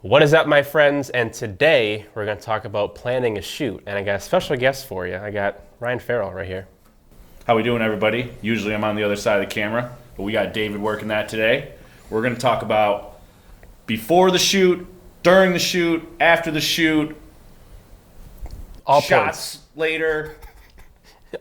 What is up, my friends? And today we're going to talk about planning a shoot. And I got a special guest for you. I got Ryan Farrell right here. How we doing, everybody? Usually I'm on the other side of the camera, but we got David working that today. We're going to talk about before the shoot, during the shoot, after the shoot, All shots points. later.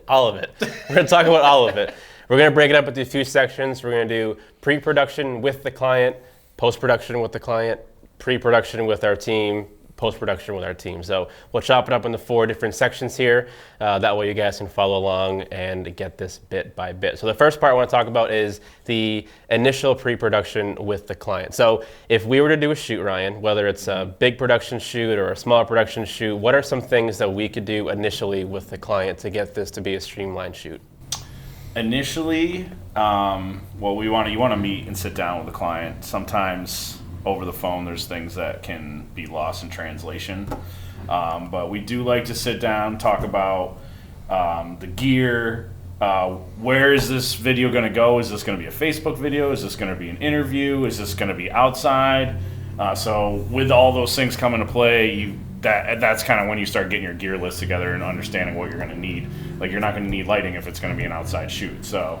All of it. We're going to talk about all of it. We're going to break it up into a few sections. We're going to do pre-production with the client, post-production with the client, pre-production with our team, post-production with our team. So we'll chop it up into 4 different sections here. That way you guys can follow along and get this bit by bit. So the first part I want to talk about is the initial pre-production with the client. So if we were to do a shoot, Ryan, whether it's a big production shoot or a small production shoot, what are some things that we could do initially with the client to get this to be a streamlined shoot? Initially, you want to meet and sit down with the client. Sometimes over the phone, there's things that can be lost in translation. But we do like to sit down, talk about the gear. Where is this video going to go? Is this going to be a Facebook video? Is this going to be an interview? Is this going to be outside? So with all those things come into play, that's kind of when you start getting your gear list together and understanding what you're going to need. Like, you're not going to need lighting if it's going to be an outside shoot. So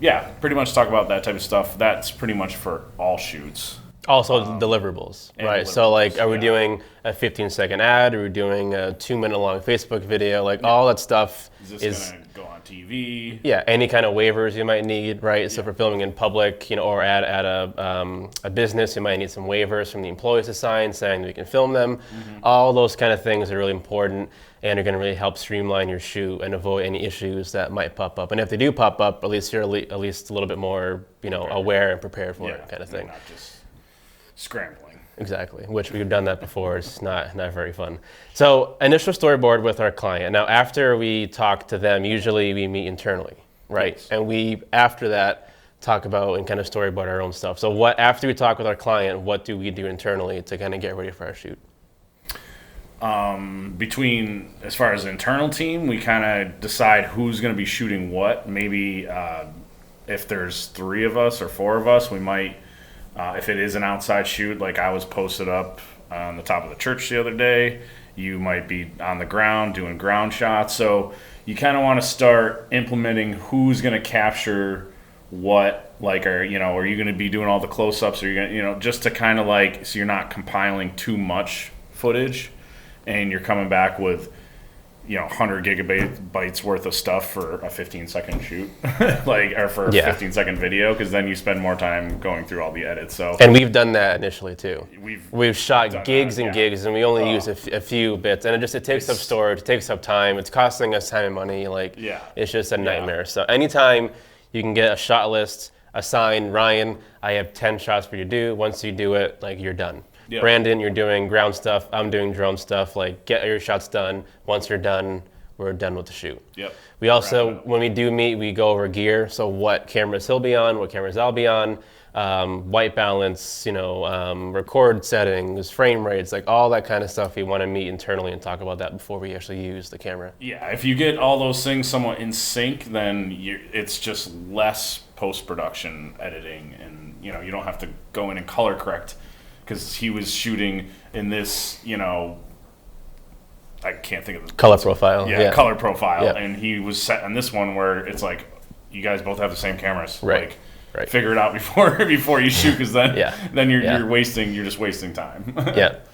yeah, pretty much talk about that type of stuff. That's pretty much for all shoots. Also deliverables, right? So like, are we doing a 15-second ad? Are we doing a 2-minute long Facebook video? Like, all that stuff is going to go on TV? Yeah, any kind of waivers you might need, right? So for filming in public, or at a business, you might need some waivers from the employees to sign saying that we can film them. All those kind of things are really important and are going to really help streamline your shoot and avoid any issues that might pop up. And if they do pop up, at least you're at least a little bit more, aware and prepared for it, kind of thing. Not just scrambling. Exactly, which we've done that before. It's not very fun. So initial storyboard with our client. Now, after we talk to them, usually we meet internally, right? Yes. And we, after that, talk about and kind of storyboard our own stuff. So after we talk with our client, what do we do internally to kind of get ready for our shoot? As far as the internal team, we kind of decide who's going to be shooting what. Maybe if there's 3 of us or 4 of us, we might, if it is an outside shoot, like I was posted up on the top of the church the other day, you might be on the ground doing ground shots. So you kind of want to start implementing who's going to capture what, like, are you going to be doing all the close-ups, or you're going to, just to kind of like, so you're not compiling too much footage and you're coming back with 100 gigabytes worth of stuff for a 15-second shoot, or for a 15-second video, because then you spend more time going through all the edits. And we've done that initially too. We've shot gigs and gigs, and we only use a few bits, and it takes up storage, it takes up time, it's costing us time and money. It's just a nightmare. So anytime you can get a shot list assigned, Ryan, I have 10 shots for you to do. Once you do it, you're done. Yep. Brandon, you're doing ground stuff. I'm doing drone stuff. Get your shots done. Once you're done, we're done with the shoot. Yep. We also, when we do meet, we go over gear. So what cameras he'll be on, what cameras I'll be on, white balance, record settings, frame rates, all that kind of stuff. We want to meet internally and talk about that before we actually use the camera. Yeah, if you get all those things somewhat in sync, then it's just less post-production editing, and you don't have to go in and color correct. Because he was shooting in this, I can't think of the color profile. Yeah, color profile. Yeah. And he was set on this one where it's like, you guys both have the same cameras. Right. Figure it out before you shoot, because then you're just wasting time.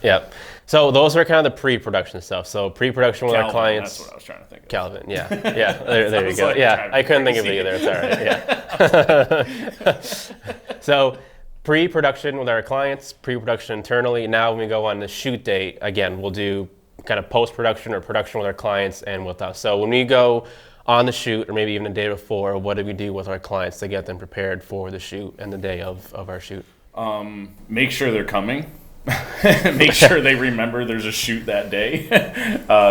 Yeah. So those are kind of the pre-production stuff. So pre-production with our clients. That's what I was trying to think of. Calvin, yeah. There you go. I couldn't think of it either. It's all right. Yeah. So pre-production with our clients, pre-production internally. Now when we go on the shoot date, again, we'll do kind of post-production or production with our clients and with us. So when we go on the shoot, or maybe even the day before, what do we do with our clients to get them prepared for the shoot and the day of our shoot? Make sure they're coming. Make sure they remember there's a shoot that day.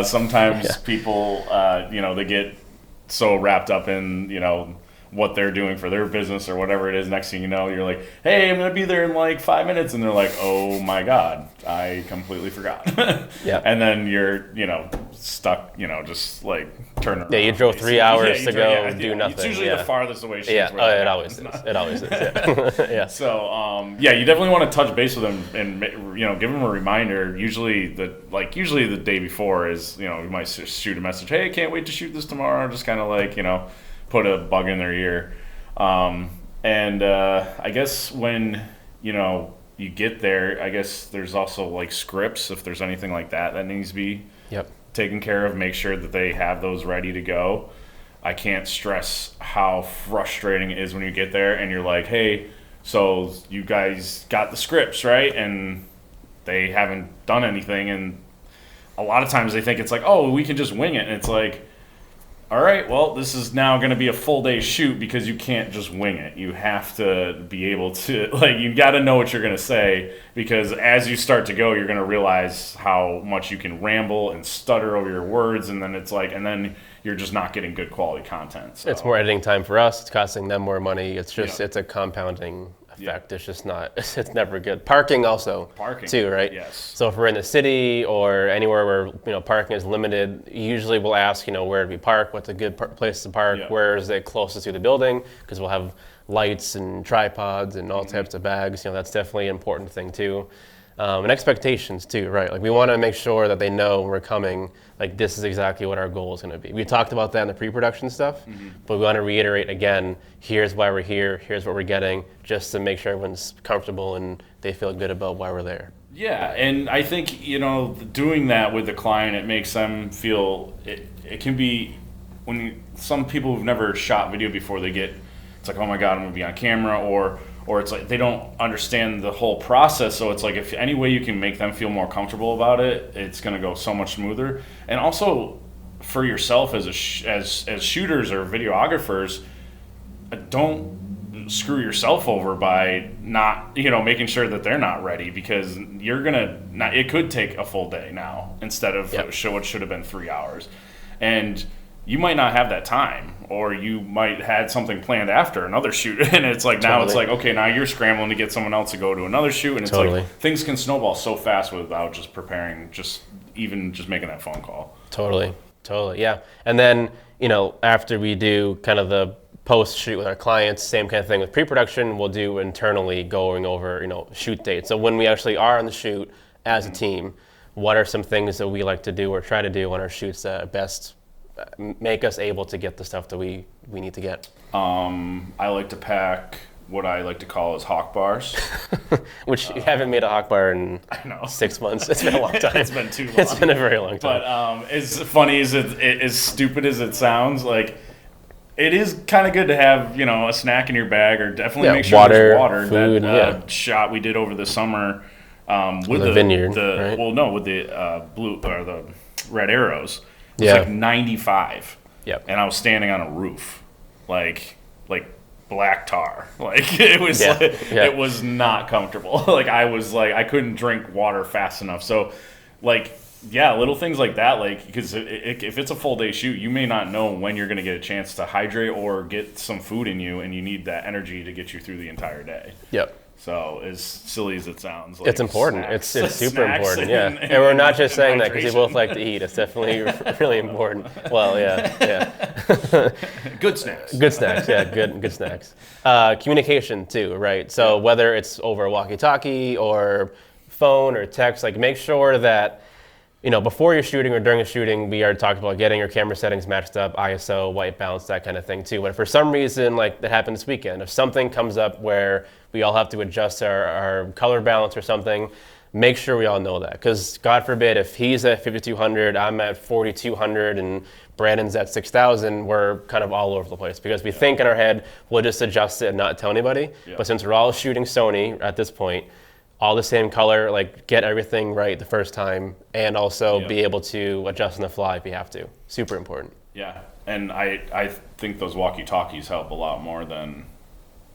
Sometimes people, they get so wrapped up in, what they're doing for their business or whatever it is. Next thing you know, you're like, hey, I'm going to be there in like 5 minutes. And they're like, oh my God, I completely forgot. Yeah. And then you're, stuck, just like turning around. Yeah, you drove 3 hours to go do nothing. It's usually the farthest away shoes. Yeah, it always is. It always is. Yeah. Yeah. So, you definitely want to touch base with them and, give them a reminder. Usually the day before is, you might shoot a message, hey, can't wait to shoot this tomorrow. Just kind of like, put a bug in their ear. I guess when, you get there, I guess there's also like scripts, if there's anything like that needs to be taken care of, make sure that they have those ready to go. I can't stress how frustrating it is when you get there and you're like, hey, so you guys got the scripts, right? And they haven't done anything. And a lot of times they think it's like, oh, we can just wing it. And it's like, all right, well, this is now going to be a full day shoot because you can't just wing it. You have to be able to, you got to know what you're going to say, because as you start to go, you're going to realize how much you can ramble and stutter over your words. And then it's like, and then you're just not getting good quality content. So. It's more editing time for us. It's costing them more money. It's just, it's a compounding effect. It's just not, it's never good. Parking also, too, right? Yes. So if we're in the city or anywhere where, parking is limited, usually we'll ask, where do we park? What's a good place to park? Where is it closest to the building? Because we'll have lights and tripods and all types of bags. That's definitely an important thing, too. And expectations too, right? Like we want to make sure that they know when we're coming, like this is exactly what our goal is going to be. We talked about that in the pre-production stuff, but we want to reiterate again, here's why we're here, here's what we're getting, just to make sure everyone's comfortable and they feel good about why we're there. Yeah, and I think, doing that with the client, it makes them feel, it can be, some people who've never shot video before, it's like, oh my God, I'm going to be on camera, or it's like they don't understand the whole process. So it's like, if any way you can make them feel more comfortable about it, it's going to go so much smoother. And also for yourself as as shooters or videographers, don't screw yourself over by not, making sure that they're not ready, because it could take a full day now instead of what should have been 3 hours. And you might not have that time, or you might had something planned after another shoot, and it's like now it's like, okay, now you're scrambling to get someone else to go to another shoot, and it's like things can snowball so fast without just preparing, just making that phone call. Totally, yeah. And then after we do kind of the post shoot with our clients, same kind of thing with pre-production, we'll do internally going over shoot dates. So when we actually are on the shoot as a team, what are some things that we like to do or try to do on our shoots that best make us able to get the stuff that we need to get? I like to pack what I like to call as hawk bars. Which you haven't made a hawk bar in 6 months. It's been a long time. It's been too long. It's been a very long time. But as funny as as stupid as it sounds, like it is kind of good to have, a snack in your bag, or definitely make sure there's water. Food, that shot we did over the summer with the vineyard, right? Well, no, with the blue or the red arrows. It was like 95. Yep. And I was standing on a roof, like black tar. Like it was it was not comfortable. I couldn't drink water fast enough. So little things like that, because if it's a full day shoot, you may not know when you're going to get a chance to hydrate or get some food in you, and you need that energy to get you through the entire day. Yep. So as silly as it sounds, it's important. It's super important. And we're not just saying that because we both like to eat. It's definitely really important. Well, yeah. Good snacks. Good snacks. Yeah, good snacks. Communication too, right? So whether it's over walkie-talkie or phone or text, make sure that before you're shooting or during a shooting, we already talked about getting your camera settings matched up, ISO, white balance, that kind of thing too. But if for some reason, that happened this weekend, if something comes up where we all have to adjust our color balance or something, make sure we all know that. Because God forbid, if he's at 5200, I'm at 4200, and Brandon's at 6000, we're kind of all over the place. Because we think in our head, we'll just adjust it and not tell anybody. Yeah. But since we're all shooting Sony at this point, all the same color, get everything right the first time, and also be able to adjust on the fly if you have to. Super important. Yeah, and I think those walkie-talkies help a lot more than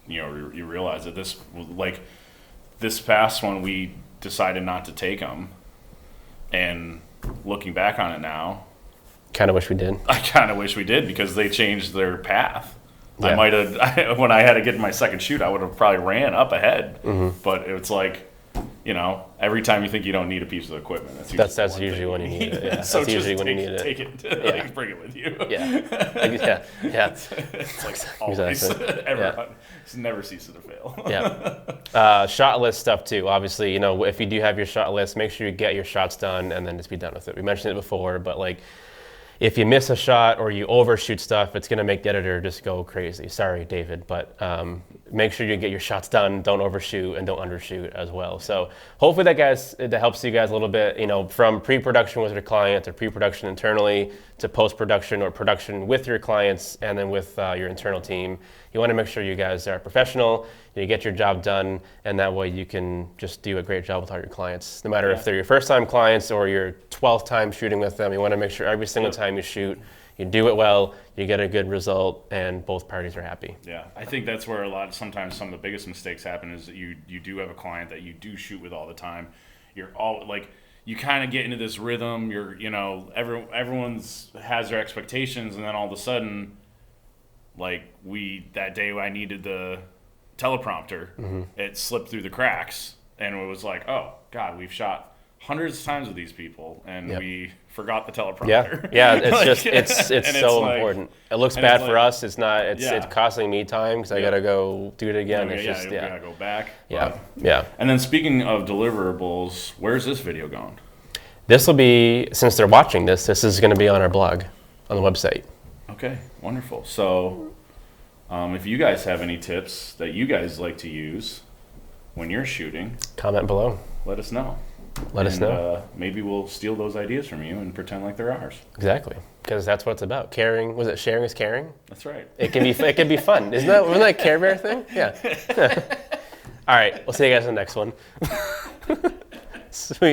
you realize that this past one we decided not to take them, and looking back on it now, kind of wish we did. I kind of wish we did, because they changed their path. Yeah. I might have, when I had to get my second shoot, I would have probably ran up ahead. But it's like, every time you think you don't need a piece of equipment, That's usually when you need it. Yeah. So that's usually when you take, need it. take it, like, bring it with you. Yeah. Yeah. It's like always, Exactly. everyone, it never ceases to fail. Yeah. Shot list stuff too. Obviously, if you do have your shot list, make sure you get your shots done and then just be done with it. We mentioned it before, but like, if you miss a shot or you overshoot stuff, it's going to make the editor just go crazy. Sorry, David, but make sure you get your shots done. Don't overshoot and don't undershoot as well. So hopefully that helps you guys a little bit, from pre-production with your client to pre-production internally to post-production or production with your clients and then with your internal team. You want to make sure you guys are professional, you get your job done, and that way you can just do a great job with all your clients. No matter if they're your first-time clients or your 12th time shooting with them, you want to make sure every single time you shoot, you do it well, you get a good result, and both parties are happy. Yeah, I think that's where sometimes some of the biggest mistakes happen is that you do have a client that you do shoot with all the time. You're all like, you kind of get into this rhythm. Everyone's has their expectations, and then all of a sudden, like that day I needed the teleprompter, it slipped through the cracks, and it was like, oh God, we've shot hundreds of times with these people, and we forgot the teleprompter. Yeah. It's it's so like, important. It looks bad for like, us. It's not. It's costing me time because I gotta go do it again. we gotta go back. Yeah. And then speaking of deliverables, where's this video going? This will be, since they're watching this is going to be on our blog, on the website. Okay, wonderful. So, if you guys have any tips that you guys like to use when you're shooting, Comment below. let us know. Let us know. Maybe we'll steal those ideas from you and pretend like they're ours. Exactly, because that's what it's about. Caring. Was it sharing is caring? That's right. It can be fun. Wasn't that a Care Bear thing? Yeah. All right. We'll see you guys in the next one. Sweet.